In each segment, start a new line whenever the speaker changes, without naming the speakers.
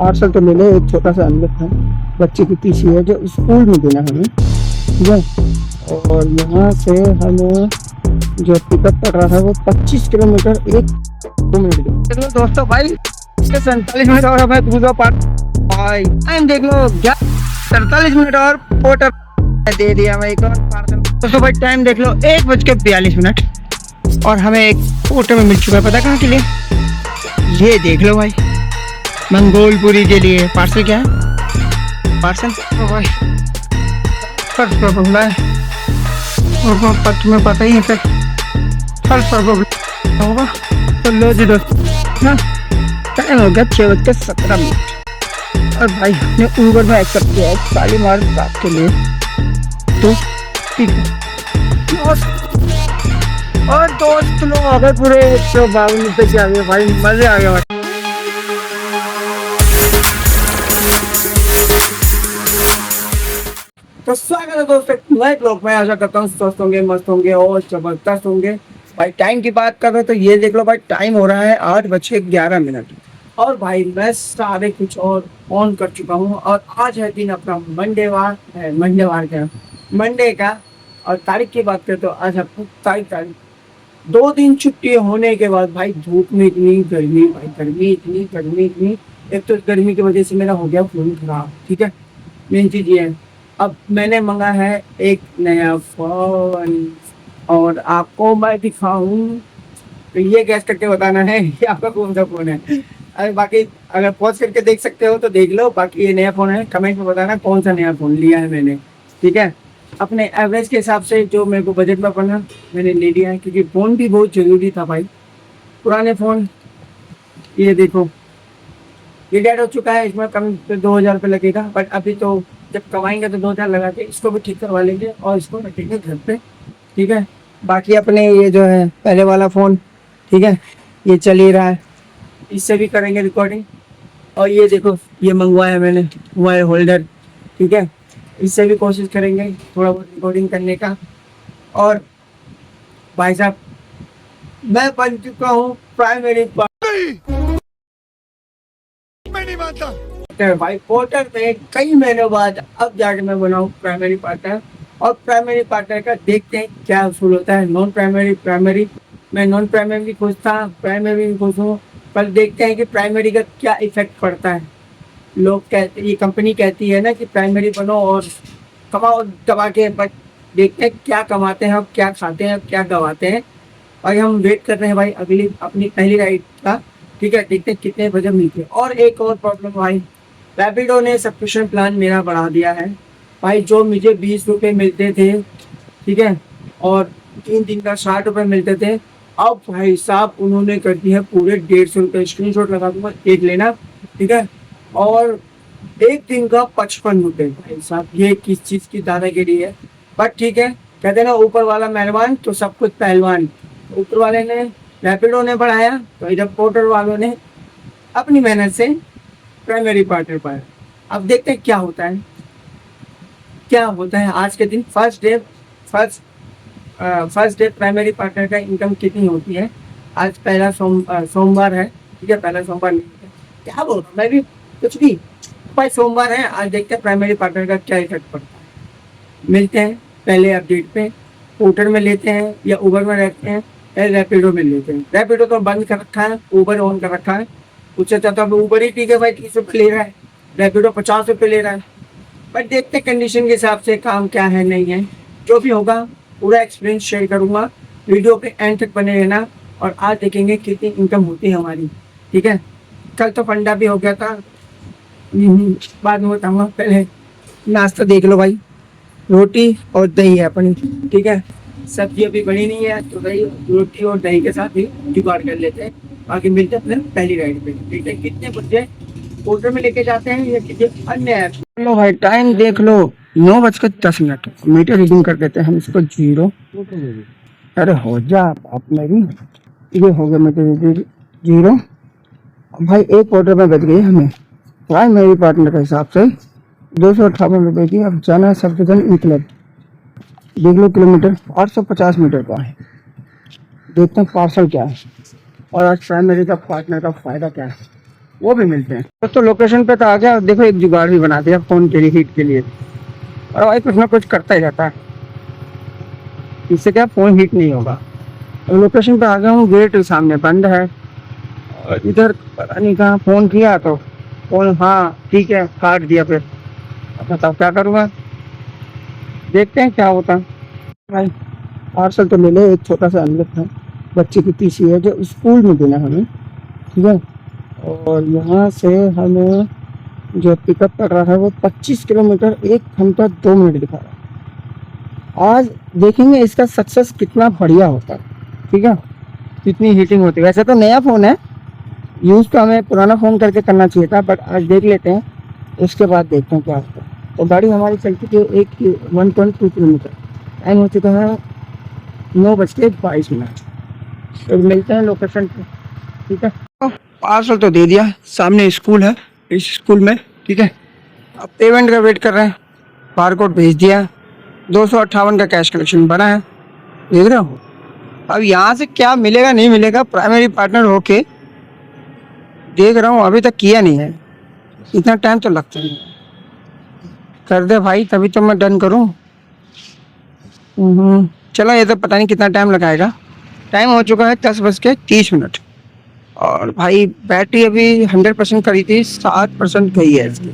Parcel तो मिले, एक छोटा सा अनगिफ्ट है बच्चे की टीसी है जो स्कूल में देना हमें, ठीक है। और यहाँ से हमें जो पिकअप कर रहा था वो 25 किलोमीटर 1-2 मिनट के। देख लो दोस्तों भाई 47 मिनट और हमें दूसरा पार्ट भाई टाइम देख लो 47 मिनट और पोर्टर दे दिया हमें एक और पार्सल। दोस्तों भाई टाइम देख लो 1:42 और हमें एक पोर्टर में मिल चुका है, पता कहाँ के लिए? ये देख लो भाई मंगोलपुरी के लिए। पार्सल क्या है? पार्सल भाई फर्स्ट प्रॉब्लम है, तुम्हें पता ही है फिर फर्स्ट प्रॉब्लम होगा। तो लो जी दोस्तों ना टाइम हो गया 6:17 और भाई ने ऊबर में एक्सेप्ट किया है शालीमार बाग के लिए, तो ठीक है। और दोस्त लोग आ गए पूरे 152 रुपये के आगे, भाई मजे आ गए भाई। तो स्वागत है दोस्तों नए ब्लॉग में। आशा करता हूँ स्वस्थ होंगे, मस्त होंगे और जबरदस्त होंगे। भाई टाइम की बात कर रहे तो ये देख लो भाई टाइम हो रहा है 8:11 और भाई मैं सारे कुछ और ऑन कर चुका हूँ। और आज है दिन अपना मंडे का। और तारीख की बात करें तो आज है 27 तारीख। 2 दिन छुट्टी होने के बाद भाई धूप में इतनी गर्मी, भाई गर्मी। एक तो गर्मी की वजह से मेरा हो गया फोन खराब, ठीक है। मेन चीज ये है अब मैंने मंगा है एक नया फोन और आपको मैं दिखाऊं तो ये गैस करके बताना है कि आपका कौन सा फोन है। अरे बाकी अगर पॉज करके देख सकते हो तो देख लो, बाकी ये नया फोन है। कमेंट में बताना कौन सा नया फोन लिया है मैंने, ठीक है। अपने एवरेज के हिसाब से जो मेरे को बजट में पड़ा मैंने ले लिया है, क्योंकि फ़ोन भी बहुत ज़रूरी था भाई। पुराने फ़ोन ये देखो ये डेड हो चुका है, इसमें कम से 2,000 रुपये लगेगा। बट अभी तो जब कमाएंगे तो 2,000 लगा के इसको भी ठीक करवा लेंगे और इसको रखेंगे घर पे, ठीक है। बाकी अपने ये जो है पहले वाला फ़ोन, ठीक है, ये चल ही रहा है, इससे भी करेंगे रिकॉर्डिंग। और ये देखो ये मंगवाया मैंने मोबाइल होल्डर, ठीक है, इससे भी कोशिश करेंगे थोड़ा बहुत रिकॉर्डिंग करने का। और भाई साहब मैं बन चुका हूँ प्राइमरी पार्टनर भाई। पोर्टर में कई महीनों बाद अब जाके मैं बनाऊँ प्राइमरी पार्टनर। और प्राइमरी पार्टनर का देखते हैं क्या उसूल होता है। नॉन प्राइमरी मैं नॉन प्राइमरी खुश था, प्राइमरी भी खुश हूँ, पर देखते हैं कि प्राइमरी का क्या इफेक्ट पड़ता है। लोग कहते, ये कंपनी कहती है ना कि प्राइमरी बनो और कमाओ दबा के, बट देखते हैं क्या कमाते हैं और क्या खाते हैं और क्या गवाते हैं। और हम वेट कर रहे हैं भाई अगली अपनी पहली राइड का, ठीक है। देखते हैं कितने बजे मिलते हैं। और एक और प्रॉब्लम भाई, रैपिडो ने सब्सक्रिप्शन प्लान मेरा बढ़ा दिया है भाई। जो मुझे 20 रुपये मिलते थे, ठीक है, और 3 दिन का 60 रुपये मिलते थे, अब भाई साहब उन्होंने कर दिया है पूरे 150 रुपये। स्क्रीनशॉट लगा दूंगा, देख लेना, ठीक है। और 1 दिन का 55 रुपये भाई साहब, ये किस चीज़ की दादागिरी है। बट ठीक है, कहते हैं ना ऊपर वाला मेहरबान तो सब कुछ पहलवान। ऊपर वाले ने रैपिडो ने बढ़ाया तो इधर पोर्टर वालों ने अपनी मेहनत से प्राइमरी पार्टनर पाया। अब देखते हैं क्या होता है आज के दिन। फर्स्ट डे प्राइमरी पार्टनर का इनकम कितनी होती है। आज पहला सोमवार है, ठीक है, पहला सोमवार नहीं है, क्या बोल मैं भी कुछ भी भाई, सोमवार है आज। देखते हैं प्राइमरी पार्टनर का क्या इफेक्ट पड़ता है। मिलते हैं पहले अपडेट पे। पोर्टर में लेते हैं या ऊबर में रहते हैं या रैपिडो में लेते हैं। रैपिडो तो बंद कर रखा है, ऊबर ऑन कर रखा है। उससे चाहता हूँ ऊबर ही ठीक है भाई, 30 रुपये ले रहा है, रैपिडो 50 रुपये ले रहा है। बट देखते हैं कंडीशन के हिसाब से काम क्या है नहीं है। जो भी होगा पूरा एक्सपीरियंस शेयर करूँगा, वीडियो पे एंड तक बने रहना। और आज देखेंगे कितनी इनकम होती है हमारी, ठीक है। कल तो फंडा भी हो गया था, बाद में बताऊँगा। पहले नाश्ता देख लो भाई, रोटी और दही है अपनी, ठीक है। सब्जी अभी बनी नहीं है तो दही रोटी और दही के साथ ही जुगाड़ कर लेते हैं। बाकी मिलते हैं अपने पहली राइड पे, ठीक है। कितने बजे पोर्टर में लेके जाते हैं या किसी अन्य ऐप। लो भाई टाइम देख लो 9:10 मीटर रीडिंग कर देते हैं हम इसको 0। अरे हो जा आप मेरी, ये हो गया मीटर 0। भाई एक पोर्टर में बच गई हमें प्राइमरी पार्टनर के हिसाब से 258 रुपये की। अब जाना है सफदरजंग ई क्लब। देख लो किलोमीटर 850 मीटर का है। देखते हैं पार्सल क्या है और आज प्राइमरी का पार्टनर का फ़ायदा क्या है। वो भी मिलते हैं। तो लोकेशन पे तो आ गया, देखो एक जुगाड़ भी बना दिया फ़ोन के लिए, हीट के लिए। और भाई कुछ ना कुछ करता ही रहता है, इससे क्या फ़ोन हीट नहीं होगा। लोकेशन पे आ गया हूँ, गेट सामने बंद है और इधर पता नहीं कहाँ फ़ोन किया तो फ़ोन, हाँ ठीक है, काट दिया। फिर अब बताओ क्या करूँगा, देखते हैं क्या होता है। भाई पार्सल तो ले लो, एक छोटा सा एनवलप है, बच्चे की टीसी है जो स्कूल में देना हमें, ठीक है। और यहाँ से हमें जो पिकअप कर रहा है वो 25 किलोमीटर 1 घंटा 2 मिनट दिखा रहा है। आज देखेंगे इसका सक्सेस कितना बढ़िया होता है, ठीक है, कितनी हीटिंग होती है। वैसे तो नया फ़ोन है, यूज़ तो हमें पुराना फ़ोन करके करना चाहिए था, बट आज देख लेते हैं, उसके बाद देखते हैं क्या होता है। तो गाड़ी हमारी चल चुकी है 1.2 किलोमीटर, टाइम हो चुका है 9:22। तो मिलते हैं लोकेशन पे, ठीक है। पार्सल तो दे दिया, सामने स्कूल है, इस स्कूल में, ठीक है। अब पेमेंट का वेट कर रहे हैं, बारकोड भेज दिया, 258 का कैश कलेक्शन बना है, देख रहे हो। अब यहाँ से क्या मिलेगा नहीं मिलेगा, प्राइमरी पार्टनर होके देख रहा हूँ, अभी तक किया नहीं है, इतना टाइम तो लगता नहीं है। कर दे भाई तभी तो मैं डन करूँ। चलो, ये तो पता नहीं कितना टाइम लगाएगा। टाइम हो चुका है 10:30। और भाई बैटरी अभी 100% करी थी, 7% गई है इसकी।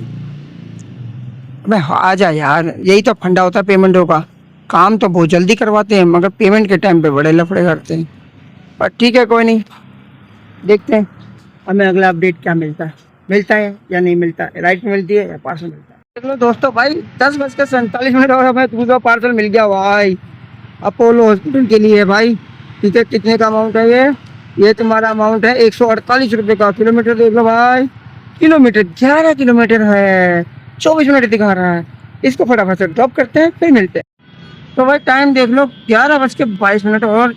अबे आ जा यार, यही तो फंडा होता है पेमेंटों का, काम तो बहुत जल्दी करवाते हैं मगर पेमेंट के टाइम पे बड़े लफड़े करते हैं। पर ठीक है, कोई नहीं, देखते हैं हमें अगला अपडेट क्या मिलता है या नहीं मिलता है, राइट मिलती है या पार्सल मिलता है। देख लो दोस्तों, भाई 10:47 और हमें दूसरा पार्सल मिल गया भाई, अपोलो हॉस्पिटल के लिए। भाई ठीक है, कितने का अमाउंट है ये तुम्हारा अमाउंट है 148 रुपये का। किलोमीटर देख लो भाई, किलोमीटर 11 किलोमीटर है, 24 मिनट दिखा रहा है। इसको फटाफट से ड्रॉप करते हैं, फिर मिलते हैं। तो भाई टाइम देख लो 11:22 और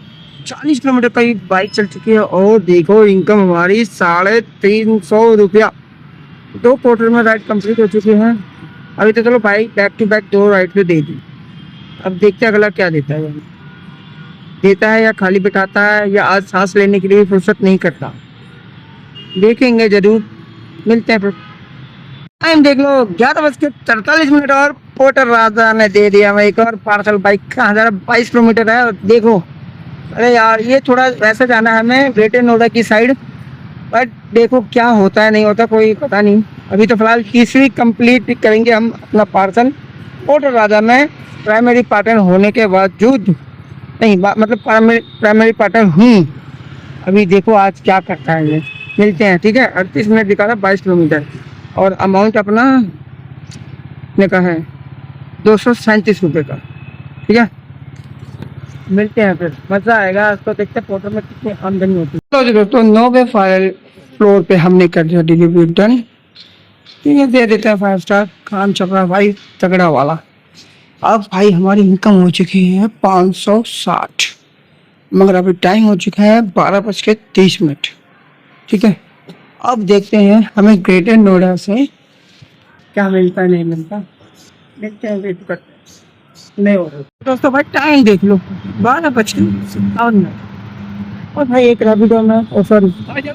40 किलोमीटर का ही बाइक चल चुकी है। और देखो इनकम हमारी 350 रुपया, 2 क्वार्टर में राइड कंप्लीट हो चुके हैं। अभी तो चलो भाई बैक टू बैक 2 राइड तो दे दी, अब देखते हैं अगला क्या देता है या खाली बिठाता है या आज सांस लेने के लिए फुर्सत नहीं करता, देखेंगे जरूर। मिलते हैं फिर। टाइम देख लो 11:43 और पोर्टर राजा ने दे दिया मैं एक और पार्सल। बाइक कहाँ जा रहा, 22 किलोमीटर है। देखो, अरे यार ये थोड़ा वैसे जाना है हमें, ग्रेटर नोएडा की साइड, बट देखो क्या होता है नहीं होता कोई पता नहीं। अभी तो फिलहाल तीसरी कंप्लीट करेंगे हम अपना पार्सल पोर्टर राजा में, प्राइमरी पार्टनर होने के बावजूद नहीं, मतलब प्राइमरी पार्टनर हूँ। अभी देखो आज क्या करता है ये, मिलते हैं, ठीक है। 38 मिनट दिखा रहा, 22 किलोमीटर और अमाउंट अपना ने का है 237 रुपये का, ठीक है। मिलते हैं फिर, मज़ा आएगा। तो देखते हैं पोर्टल में कितनी आमदनी होती है। तो जी दोस्तों, 9वें फ्लोर पे हमने कर दिया डिलीवरी डन, ठीक है, दे देते हैं 5 स्टार। काम चल रहा है भाई तगड़ा वाला। अब भाई हमारी इनकम हो चुकी है 560, मगर अभी टाइम हो चुका है 12:30, ठीक है। अब देखते हैं हमें ग्रेटर नोएडा से क्या मिलता है नहीं मिलता, देखते हैं, वेट करते हैं। नहीं हो रहा दोस्तों, भाई टाइम देख लो 12:57 और भाई एक रैपिडो में, और सॉरी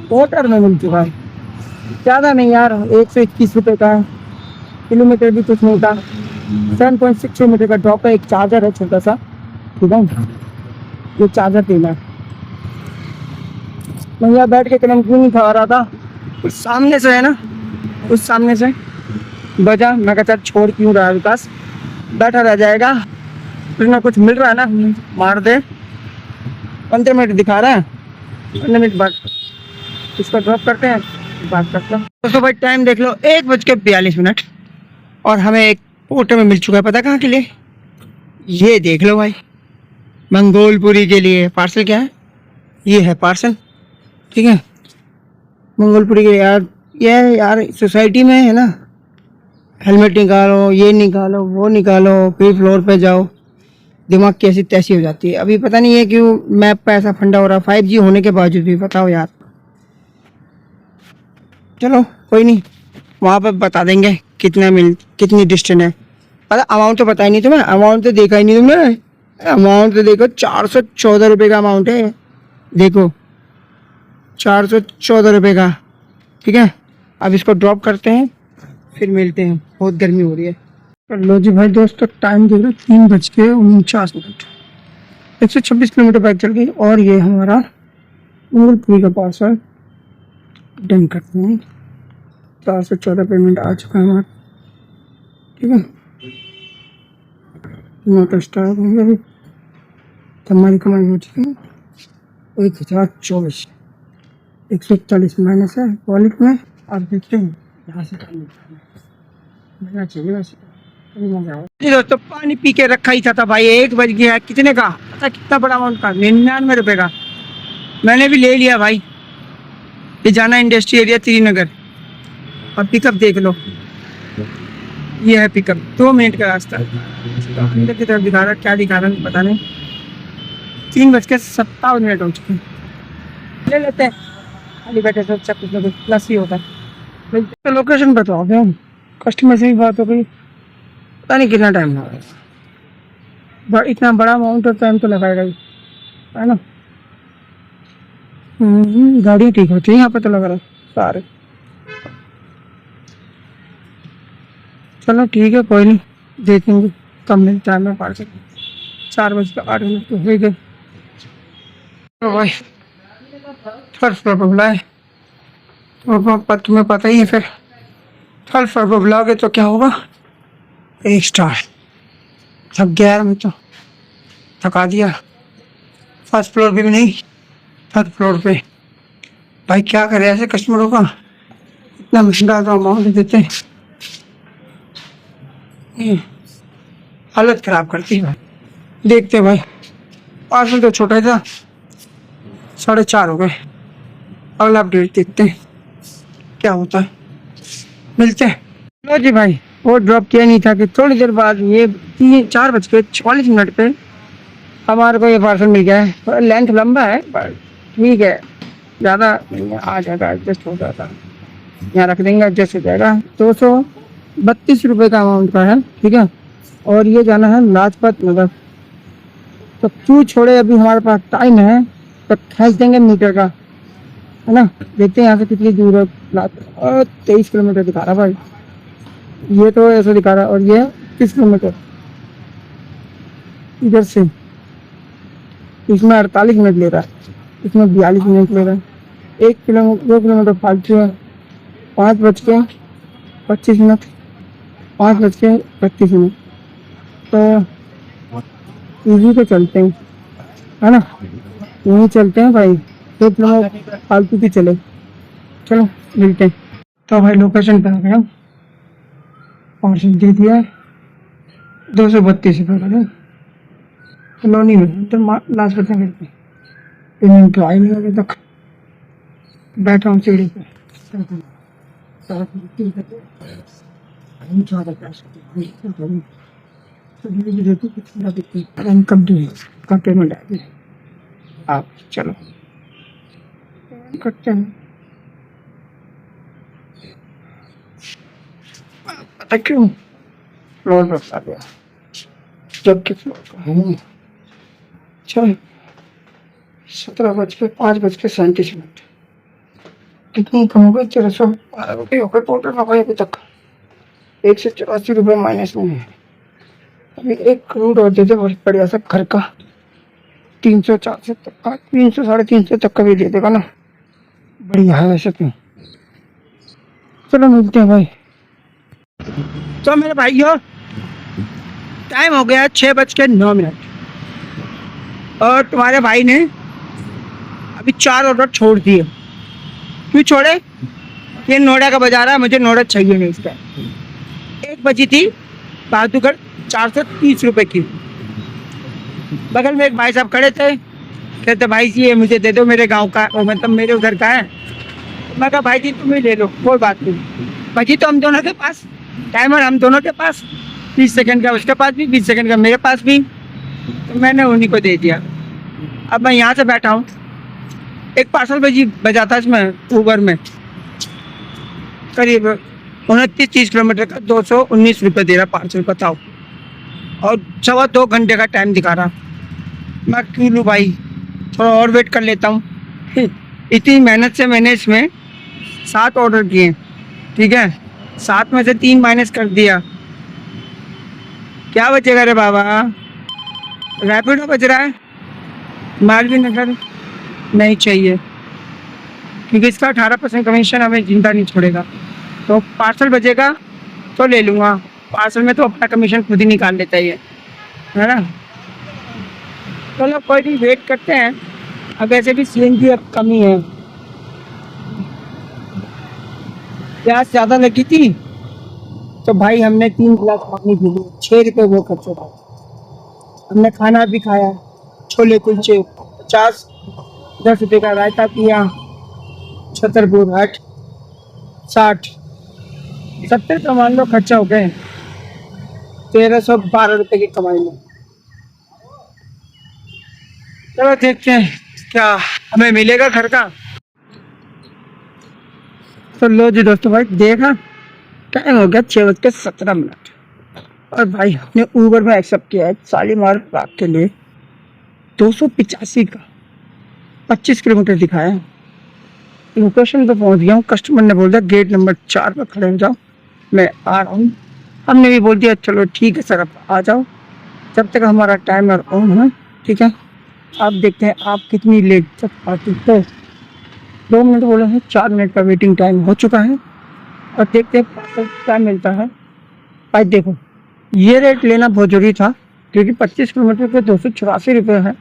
पोर्टर में मिल चुका है। ज़्यादा नहीं यार, 121 रुपये का, किलोमीटर भी कुछ नहीं था, 7.6 किलोमीटर का ड्रॉप है। एक चार्जर है छोटा सा, ठीक है, ये चार्जर देना है। मैं यहाँ बैठ के कलम क्यों नहीं खा रहा था, उस सामने से है ना, उस सामने से बजा, मैं कहता छोड़ क्यों रहा है विकास, बैठा रह जाएगा, कुछ ना कुछ मिल रहा है ना, मार दे। 15 मिनट दिखा रहा है, 15 मिनट बाद इसको ड्रॉप करते हैं, बात करते हैं। दोस्तों भाई टाइम देख लो 1:42 और हमें एक पोर्टर में मिल चुका है, पता कहाँ के लिए, ये देख लो भाई, मंगोलपुरी के लिए। पार्सल क्या है, ये है पार्सल, ठीक है, मंगोलपुरी के। यार ये यार सोसाइटी में है ना, हेलमेट निकालो, ये निकालो, वो निकालो, फिर फ्लोर पे जाओ, दिमाग कैसी तैसी हो जाती है। अभी पता नहीं है क्यों मैप पे ऐसा फंडा हो रहा है, 5G होने के बावजूद भी, बताओ यार। चलो कोई नहीं, वहाँ पर बता देंगे कितनी डिस्टेंस है। पता अमाउंट तो पता ही नहीं तुम्हें, अमाउंट तो देखा ही नहीं तुमने, अमाउंट तो देखो 414 रुपये का अमाउंट है, देखो 414 रुपये का, ठीक है। अब इसको ड्रॉप करते हैं, फिर मिलते हैं। बहुत गर्मी हो रही है। तो लो जी भाई दोस्तों, टाइम देख लो 3:49। 126 किलोमीटर बाइक चल गई और ये हमारा मूलपुरी का पार्सल डन करते हैं। 414 पेमेंट आ चुका है हमारा, ठीक है। मोटर स्टार्ट हो गया अभी, तो हमारी कमाई हो चुकी है 1024। 141 माइनस है वॉलेट में। आप देखते हैं यहाँ से मिलना चाहिए वैसे। जी दोस्तों, पानी पी के रखा ही था भाई, 1 बज गया। कितने का पता, कितना बड़ा अमाउंट का, 99 रुपये का। मैंने भी ले लिया भाई। ये जाना इंडस्ट्री एरिया श्रीनगर। और पिकअप देख लो, ये है पिकअप। 2 मिनट का रास्ता। अंदर की तरफ दिखा रहा, क्या दिखा रहा पता नहीं। 3:57 हो चुके हैं। ले लेते हैं, खाली बैठे से अच्छा कुछ ना कुछ प्लस ही होता है। तो लोकेशन बताओ हम, कस्टमर से भी बात हो गई, पता नहीं कितना टाइम लगेगा। इतना बड़ा अमाउंट और टाइम तो लगाएगा ही, है ना। गाड़ी ठीक होती है यहाँ पे, तो लग रहा है सारे। चलो ठीक है, कोई नहीं, देखेंगे कम नहीं टाइम में पार्सल। 4:08 तो हो गए। तो भाई थर्ड फ्लोर पर बुलाए, तो तुम्हें पता ही है। फिर थर्ड फ्लोर पर बुलाओगे तो क्या होगा, 1 स्टार। थक गया यार मैं तो, थका दिया। फर्स्ट फ्लोर पे भी नहीं, थर्ड फ्लोर पे। भाई क्या करे ऐसे कस्टमरों का, इतना महंगा तो अमाउंट देते हैं, हालत खराब करती है भाई। देखते भाई, पार्सल तो छोटा था, 4:30 हो गए। अगला अपडेट देखते हैं क्या होता है, मिलते हैं। लो जी भाई, वो ड्रॉप किया नहीं था कि थोड़ी देर बाद ये 4:44 पे हमारे को ये पार्सल मिल गया है। लेंथ लंबा है पर ठीक है, ज़्यादा आ जाएगा, एडजस्ट हो जाता है। यहाँ रख देंगे, एडजस्ट हो जाएगा। 232 रुपये का अमाउंट का है, ठीक है। और ये जाना है लाजपत नगर। तो क्यों छोड़े, अभी हमारे पास टाइम है तो खींच देंगे मीटर का, है ना। देखते हैं यहाँ से कितनी दूर है। 23 किलोमीटर दिखा रहा भाई, ये तो ऐसे दिखा रहा है। और ये 30 किलोमीटर इधर से, इसमें 48 मिनट ले रहा है, इसमें 42 मिनट ले रहा है। 2 किलोमीटर फालतू है। 5:25, 5:35। तो इजी पे चलते हैं, है ना, यहीं चलते हैं भाई। 2 किलोमीटर फालतू भी चले। चलो मिलते हैं। तो भाई लोकेशन पे आ गया, पार्सल दे दिया है। 232 रुपये कॉलोनी में, तो लास्ट बता करते पेमेंट तो आई नहीं अभी तक। बैठा हूँ सीढ़ी पे। कब पेमेंट आ गई, आप चलो करते हैं। पता क्यों फ्लोर पर आ गया, जबकि फ्लोर पर है। चल 5:37 कितनी कम हो गई, 1312 रुपये हो गए टोटल हमारे अभी तक। 184 रुपये माइनस में है। अभी 1 करोड़ और दे दे बहुत बढ़िया सा घर का, 300-400 तक का, 300-350 तक का भी दे देगा ना, बढ़िया है वैसे तो। चलो मिलते हैं भाई। तो मेरे भाइयों, टाइम हो गया 6:09 और तुम्हारे भाई ने अभी 4 ऑर्डर छोड़ दिए। क्यों छोड़े, ये नोएडा का बाजार है, मुझे नोएडा चाहिए नहीं इसका। 1 बजी थी बहादुरगढ़, 430 रुपये की। बगल में एक भाई साहब खड़े थे, कहते भाई जी ये मुझे दे दो, मेरे गांव का, मतलब मेरे उधर का है। मैं कहा भाई जी तुम ही ले लो, कोई बात नहीं। भाई तो हम दोनों के पास टाइमर, हम दोनों के पास 20 सेकंड का उसके पास भी, 20 सेकंड का मेरे पास भी, तो मैंने उन्हीं को दे दिया। अब मैं यहाँ से बैठा हूँ, एक पार्सल बजा था इसमें ऊबर में, करीब 29-30 किलोमीटर का 219 रुपये दे रहा पार्सल, बताओ। और 2.25 घंटे का टाइम दिखा रहा। मैं क्यों लूँ भाई, थोड़ा और वेट कर लेता हूँ। इतनी मेहनत से मैंने इसमें 7 ऑर्डर किए, ठीक है, 7 में से 3 माइनस कर दिया, क्या बचेगा रे बाबा? रैपिडो बच रहा है, मालवीय नगर नहीं चाहिए क्योंकि इसका 18% कमीशन हमें जिंदा नहीं छोड़ेगा। तो पार्सल बचेगा तो ले लूँगा, पार्सल में तो अपना कमीशन खुद ही निकाल लेता ही है ना। चलो कोई नहीं, वेट करते हैं। अब ऐसे भी सीएनजी अब कमी है, प्यास ज़्यादा लगी थी तो भाई हमने 3 गिलास पानी पी लिए, 6 रुपये वो खर्च होगा। हमने खाना भी खाया, छोले कुलचे 50, 10 रुपये का रायता पिया, छतरपुर 8, 60, 70 का मान लो खर्चा हो गए, 1312 रुपये की कमाई में। चलो देखते हैं क्या हमें मिलेगा घर का। तो लो जी दोस्तों, भाई देखा टाइम हो गया 6:17 और भाई हमने ऊबर में एक्सेप्ट किया है शालीमार बाग के लिए 285 का, 25 किलोमीटर दिखाया है। लोकेशन पे पहुंच गया हूँ, कस्टमर ने बोल दिया गेट नंबर 4 पर खड़े हो जाओ, मैं आ रहा हूँ। हमने भी बोल दिया चलो ठीक है सर आप आ जाओ, जब तक हमारा टाइमर ऑन है। ठीक है, आप देखते हैं आप कितनी लेट तक आते हैं। 2 मिनट बोले हैं, 4 मिनट का वेटिंग टाइम हो चुका है और देखते हैं क्या मिलता है। भाई देखो ये रेट लेना बहुत जरूरी था क्योंकि 25 किलोमीटर के 284 रुपये है,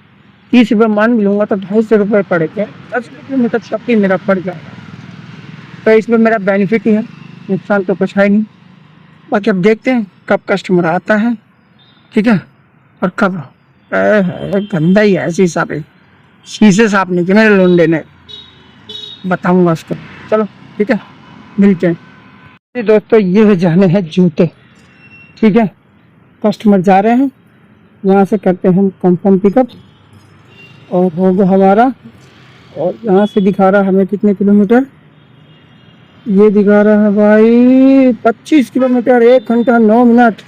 30 रुपये मान भी लूँगा तो 250 रुपये पड़ेंगे, 10 किलोमीटर तक ही मेरा पड़ जाएगा। तो इसमें मेरा बेनिफिट ही है, नुकसान तो कुछ है नहीं। बाकी अब देखते हैं कब कस्टमर आता है, ठीक है, और कब गंदा ही है ऐसे हिसाब है, शीशे साफ नहीं किए मेरे लोन देने, बताऊँगा उसको। चलो ठीक है, मिलते हैं। दोस्तों ये जाने हैं जूते, ठीक है, कस्टमर जा रहे हैं, यहाँ से करते हैं हम कंफर्म पिकअप और होगा हमारा। और यहाँ से दिखा रहा है हमें कितने किलोमीटर, ये दिखा रहा है भाई 25 किलोमीटर, 1 घंटा 9 मिनट।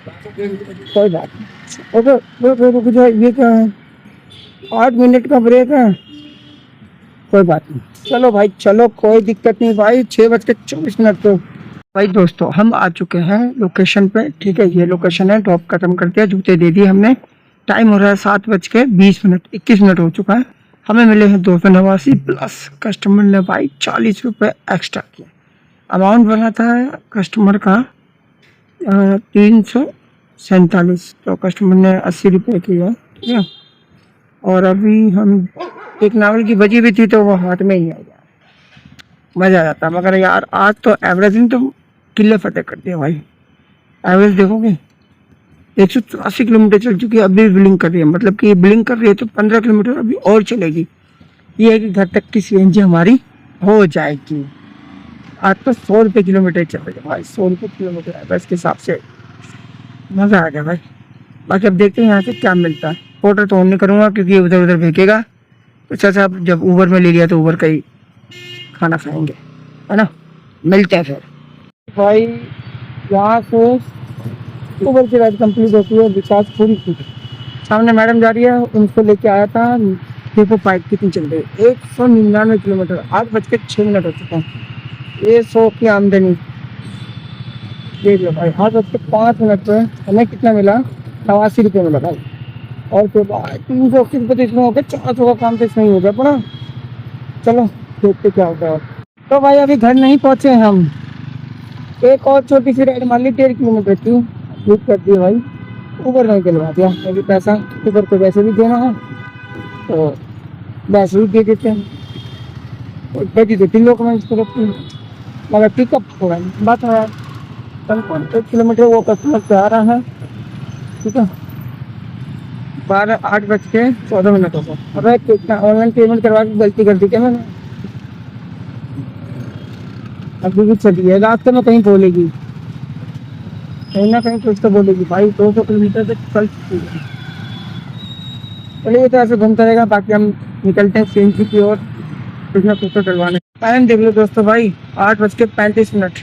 कोई बात नहीं, ओके रुक जाए, ये क्या है 8 मिनट का ब्रेक है, कोई बात नहीं। चलो भाई चलो, कोई दिक्कत नहीं भाई, 6:24 तो भाई दोस्तों हम आ चुके हैं लोकेशन पे, ठीक है, ये लोकेशन है, ड्रॉप खत्म कर दिया, जूते दे दिए हमने। टाइम हो रहा है 7:20, 21 मिनट हो चुका है। हमें मिले हैं 289 प्लस, कस्टमर ने भाई 40 रुपये एक्स्ट्रा किए। अमाउंट बना था कस्टमर का 347, तो कस्टमर ने 80 रुपये किया, ठीक है। और अभी हम एक नावल की बजी भी थी तो वो हाथ में ही आ गया, मज़ा आ जाता। मगर यार आज तो एवरेज ने तो किले फतेह कर दिया भाई। एवरेज देखोगे 184 किलोमीटर चल चुकी है, अभी ब्लिंक कर रही है, मतलब कि ब्लिंक कर रही है तो 15 किलोमीटर अभी और चलेगी। ये है कि घर तक की सीएनजी हमारी हो जाएगी। आज तो 100 रुपये किलोमीटर चल रही है भाई, 100 रुपये किलोमीटर है बस के हिसाब से, मज़ा आ गया भाई। बाकी अब देखते हैं यहाँ से क्या मिलता है। पोर्टर तो ऑन नहीं करूँगा क्योंकि उधर उधर फेंकेगा, तो अच्छा साहब जब ऊबर में ले लिया तो ऊबर का ही खाना खाएंगे, है ना। मिलते हैं फिर भाई। यहाँ से ऊबर की राइड कंप्लीट होती है विकास पूरी की, सामने मैडम जा रही है, उनको लेके आया था। देखो पाइप कितनी चल रही है, 199 किलोमीटर, 8:06 हो चुका है। ये 100 की आमदनी देख लो भाई, 8:05 पे हमें कितना मिला, 89 रुपये मिला भाई। और फिर भाई 380 रुपये तो इसमें हो गया, 400 का काम तो इसमें ही हो गया पड़ा। चलो देखते क्या होता है। तो भाई अभी घर नहीं पहुँचे हम, एक और छोटी सी राइड मान ली 1.5 किलोमीटर की, बुक कर दिया भाई, ऊबर में दिलवा दिया। अभी पैसा ऊबर को वैसे भी देना है तो वैसे ही दे देते हैं, बची तो 3 लोग में इस तरफ की, मगर पिकअप थोड़ा बात है। 1 किलोमीटर वो कस्टमर से आ रहा है, ठीक है, 8:14 हो गया। अरे कितना ऑनलाइन पेमेंट करवा के गलती कर दी क्या मैंने, अभी भी चली है, रास्ते में कहीं बोलेगी, कहीं ना कहीं कुछ तो बोलेगी भाई। 200 किलोमीटर तक चल चुकी है। चलिए तो ऐसे घूमता रहेगा, बाकी हम निकलते हैं सीएनजी की ओर, कुछ ना कुछ तो डलवाने। टाइम देख लो दोस्तों भाई, 8:35,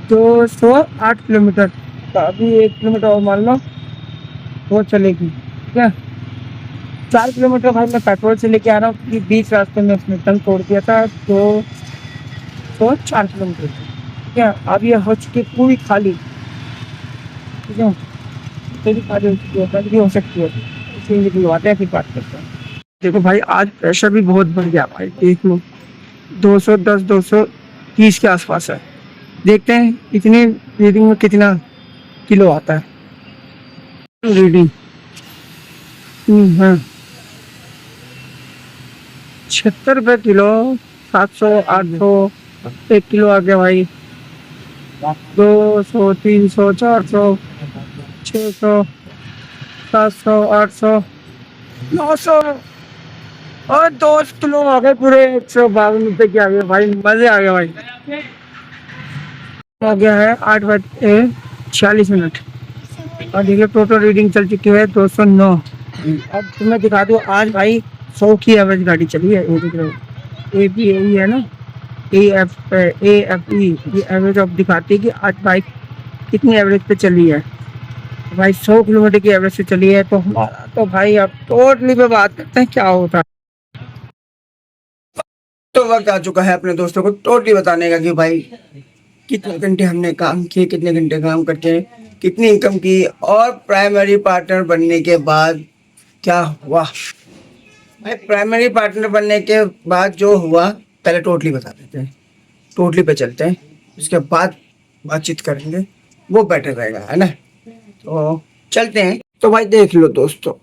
208 किलोमीटर, तो अभी 1 किलोमीटर और मान लो वो चलेगी, ठीक है। 4 किलोमीटर भाई मैं पेट्रोल से लेके आ रहा हूँ क्योंकि बीच रास्ते में उसने टंग तोड़ दिया था, तो 4 किलोमीटर, ठीक है, अब ये हो चुकी पूरी खाली, ठीक है, पूरी खाली हो चुकी है, बंद भी हो सकती है, इसलिए बुलवाते हैं फिर बात करते हैं। देखो भाई आज प्रेशर भी बहुत बढ़ गया भाई, देख लो 210 230 के आसपास है। देखते हैं इतनी रीडिंग में कितना किलो आता है। रीडिंग हाँ 76 रुपये किलो, 700 800 1 किलो आ गया भाई, 200 300 400 600 700 800 900 और 2 किलो आ गए पूरे 152 रुपये के आ गए भाई, मजे आ गया भाई। हो गया है 8 बज 46 मिनट और देखिए टोटल रीडिंग चल चुकी है 209। अब तुम्हें दिखा दूँ आज भाई 100 की एवरेज गाड़ी चली है, ये देख रहे हो APE है ना, AFE ये एवरेज अब दिखाती है कि आज बाइक कितनी एवरेज पे चली है भाई। 100 किलोमीटर की एवरेज से चली है, तो हमारा तो भाई अब टोटली पे बात करते हैं क्या होता है। तो वक्त आ चुका है अपने दोस्तों को टोटली बताने का कि भाई कितने घंटे हमने काम किए, कितने घंटे काम करके कितनी इनकम की, और प्राइमरी पार्टनर बनने के बाद क्या हुआ। भाई प्राइमरी पार्टनर बनने के बाद जो हुआ पहले टोटली बता देते हैं, टोटली पे चलते हैं, उसके बाद बातचीत करेंगे, वो बेटर रहेगा, है ना। तो चलते हैं। तो भाई देख लो दोस्तों,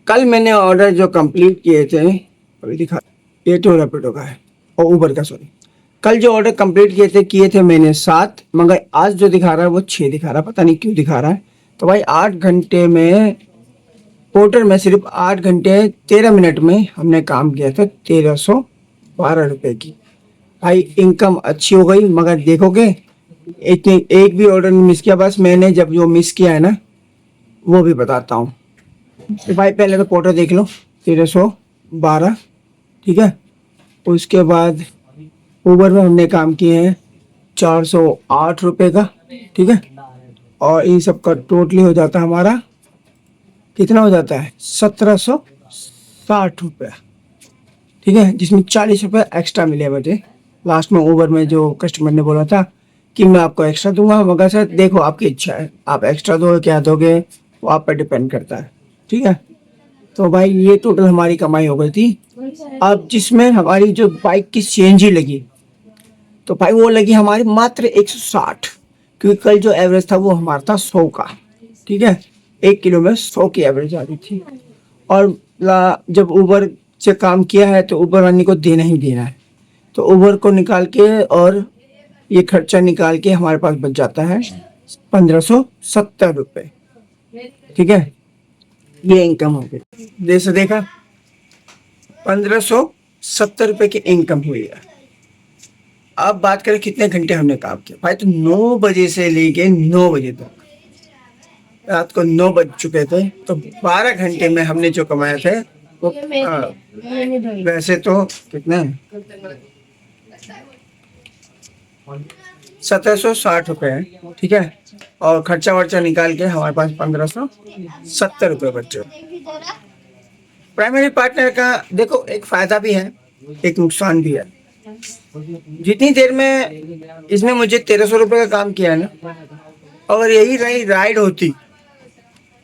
कल मैंने ऑर्डर जो कंप्लीट किए थे, अभी दिखा, ये तो रैपिडो का है और उबर का, सॉरी, कल जो ऑर्डर कंप्लीट किए थे मैंने 7, मगर आज जो दिखा रहा है वो 6 दिखा रहा है, पता नहीं क्यों दिखा रहा है। तो भाई 8 घंटे में पोर्टर में सिर्फ 8 घंटे 13 मिनट में हमने काम किया था 1312 रुपये की। भाई इनकम अच्छी हो गई, मगर देखोगे एक भी ऑर्डर नहीं मिस किया। बस मैंने जब जो मिस किया है ना वो भी बताता हूँ। तो भाई पहले तो पोर्टर देख लो 1312, ठीक है। उसके बाद उबर में हमने काम किए हैं 408 रुपये का, ठीक है। और इन सब का टोटली हो जाता है हमारा, कितना हो जाता है 1760 रुपये, ठीक है, जिसमें 40 रुपये एक्स्ट्रा मिले मुझे लास्ट में। उबर में जो कस्टमर ने बोला था कि मैं आपको एक्स्ट्रा दूंगा, मगर सर देखो आपकी इच्छा है, आप एक्स्ट्रा दो क्या दोगे वो आप पर डिपेंड करता है, ठीक है। तो भाई ये टोटल हमारी कमाई हो गई थी। अब जिसमें हमारी जो बाइक की CNG लगी, तो भाई वो लगी हमारी मात्र 160, क्योंकि कल जो एवरेज था वो हमारा था 100 का, ठीक है। 1 किलो में 100 की एवरेज आ रही थी। और जब उबर से काम किया है तो उबर वाले को देना ही देना है, तो उबर को निकाल के और ये खर्चा निकाल के हमारे पास बच जाता है 1570 रुपये, ठीक है। ये इनकम हो गई, जैसे देखा 1570 रुपये की इनकम हुई है। अब बात करें कितने घंटे हमने काम किया, भाई तो 9 बजे से लेके 9 बजे तक, रात को 9 बज चुके थे, तो 12 घंटे में हमने जो कमाया थे वो वैसे तो कितने 1760 रुपये है, ठीक है। और खर्चा वर्चा निकाल के हमारे पास 1570 रुपये बचे। प्राइमरी पार्टनर का देखो एक फायदा भी है, एक नुकसान भी है। जितनी देर में इसने मुझे 1300 रुपये का काम किया है ना, अगर यही रही राइड होती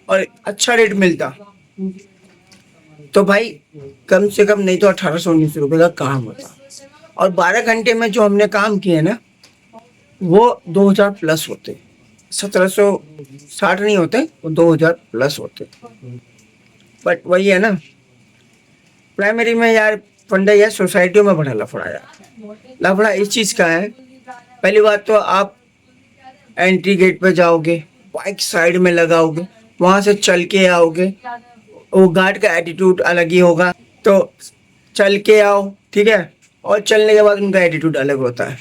और अच्छा रेट मिलता तो भाई कम से कम नहीं तो 1800-1900 रुपये का काम होता। और 12 घंटे में जो हमने काम किए ना वो 2000 प्लस होते, 1760 नहीं होते, वो 2000 प्लस होते। बट वही है ना, प्राइमरी में यार फंडा यार सोसाइटियों में बड़ा लफड़ा यार। लफड़ा इस चीज़ का है, पहली बात तो आप एंट्री गेट पे जाओगे, बाइक साइड में लगाओगे, वहाँ से चल के आओगे, वो गार्ड का एटीट्यूड अलग ही होगा, तो चल के आओ, ठीक है। और चलने के बाद उनका एटीट्यूड अलग होता है।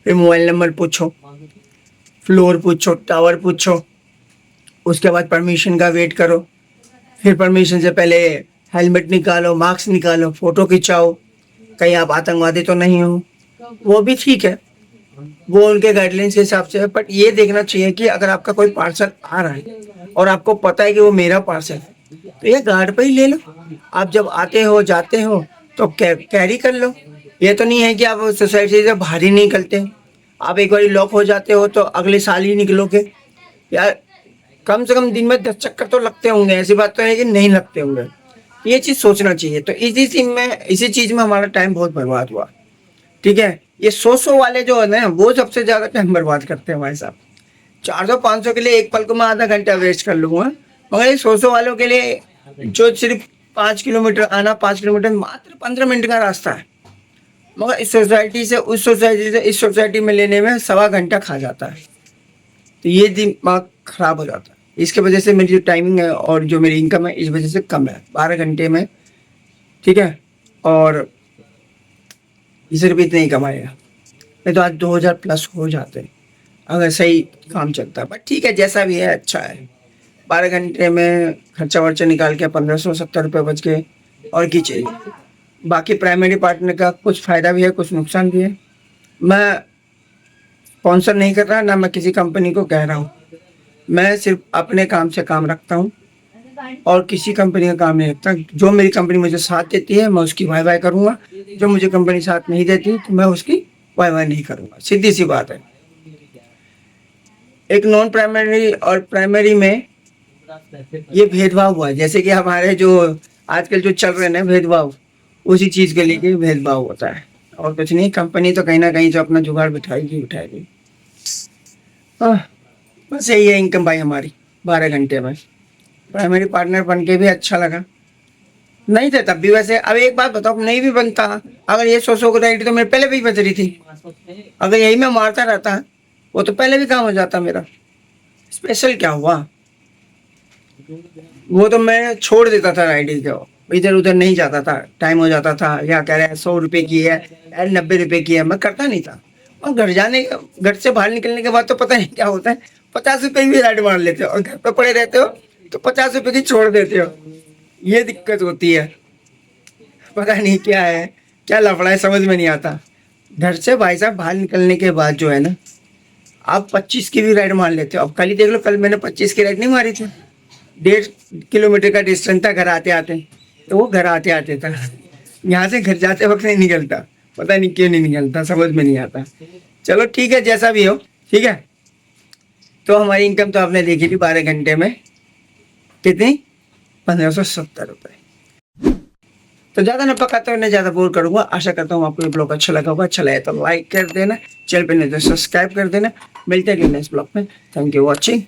फिर मोबाइल नंबर पूछो, फ्लोर पूछो, टावर पूछो, उसके बाद परमिशन का वेट करो, फिर परमिशन से पहले हेलमेट निकालो, मास्क निकालो, फ़ोटो खिंचाओ, कहीं आप आतंकवादी तो नहीं हो। वो भी ठीक है, वो उनके गाइडलाइंस के हिसाब से है। बट ये देखना चाहिए कि अगर आपका कोई पार्सल आ रहा है और आपको पता है कि वो मेरा पार्सल है, तो ये गार्ड पे ही ले लो। आप जब आते हो जाते हो तो कैरी कर लो। ये तो नहीं है कि आप सोसाइटी से बाहर ही नहीं निकलते। आप एक बार लॉक हो जाते हो तो अगले साल ही निकलोगे यार। कम से कम दिन में 10 चक्कर तो लगते होंगे, ऐसी बात तो है कि नहीं लगते होंगे। ये चीज़ सोचना चाहिए। तो इसी चीज़ में हमारा टाइम बहुत बर्बाद हुआ। ठीक है, ये 100 वाले जो है ना वो सबसे ज़्यादा टाइम बर्बाद करते हैं भाई साहब। 400-500 के लिए एक पल को मैं आधा घंटा वेस्ट कर लूँगा, मगर ये 100 वालों के लिए जो सिर्फ 5 किलोमीटर आना, 5 किलोमीटर मात्र 15 मिनट का रास्ता है, मगर इस सोसाइटी से उस सोसाइटी से इस सोसाइटी में लेने में 1.25 घंटा खा जाता है। तो ये दिमाग खराब हो जाता है। इसके वजह से मेरी जो टाइमिंग है और जो मेरी इनकम है इस वजह से कम है, 12 घंटे में। ठीक है, और सिर्फ इतने ही कमाएगा, नहीं तो आज 2000 प्लस हो जाते हैं अगर सही काम चलता है। बट ठीक है, जैसा भी है अच्छा है। 12 घंटे में खर्चा वर्चा निकाल के 1570 रुपये बच गए, और की चाहिए। बाकी प्राइमरी पार्टनर का कुछ फ़ायदा भी है, कुछ नुकसान भी है। मैं स्पॉन्सर नहीं कर रहा, ना मैं किसी कंपनी को कह रहा हूँ। मैं सिर्फ अपने काम से काम रखता हूँ और किसी कंपनी का काम नहीं रखता। जो मेरी कंपनी मुझे साथ देती है मैं उसकी वाई वाई करूँगा, जो मुझे कंपनी साथ नहीं देती तो मैं उसकी वाई वाई नहीं करूँगा। सीधी सी बात है। एक नॉन प्राइमरी और प्राइमरी में ये भेदभाव हुआ है, जैसे कि हमारे जो आजकल जो चल रहे हैं भेदभाव, उसी चीज़ के लिए भेदभाव होता है और कुछ नहीं। कंपनी तो कहीं ना कहीं से अपना जुगाड़ बिठाएगी। बस यही है इनकम भाई हमारी 12 घंटे में। प्राइमरी पार्टनर बन के भी अच्छा लगा, नहीं थे तब भी वैसे। अब एक बात बताओ, नहीं भी बनता, अगर ये 100 को रेडी तो मेरे पहले भी बच रही थी। अगर यही मैं मारता रहता वो तो पहले भी काम हो जाता मेरा। स्पेशल क्या हुआ, वो तो मैं छोड़ देता था राइडिंग को, इधर उधर नहीं जाता था। टाइम हो जाता था, या कह रहे हैं 100 रुपये की है, 90 रुपये की है, मैं करता नहीं था। और घर से बाहर निकलने के बाद तो पता नहीं क्या होता है, 50 रुपये की भी राइड मार लेते हो और घर पे पड़े रहते हो तो 50 रुपये की छोड़ देते हो। ये दिक्कत होती है, पता नहीं क्या है, क्या लफड़ा है, समझ में नहीं आता। घर से भाई साहब बाहर निकलने के बाद जो है ना, आप 25 की भी राइड मार लेते हो। अब कल ही देख लो, कल मैंने 25 की राइड नहीं मारी थी। 1.5 किलोमीटर का डिस्टेंस था घर आते आते, तो वो घर आते आते था। यहाँ से घर जाते वक्त नहीं निकलता, पता नहीं क्यों नहीं निकलता, समझ में नहीं आता। चलो ठीक है, जैसा भी हो। ठीक है, तो हमारी इनकम तो आपने देखी थी 12 घंटे में कितनी, 1570 रुपये। तो ज़्यादा न पकाते हुए, ज़्यादा बोर करूँगा। आशा करता हूँ आपको ये ब्लॉग अच्छा लगा होगा। अच्छा लगे तो लाइक कर देना, चैनल पे नहीं तो सब्सक्राइब कर देना। मिलते हैं नेक्स्ट ब्लॉग में। Thank you watching.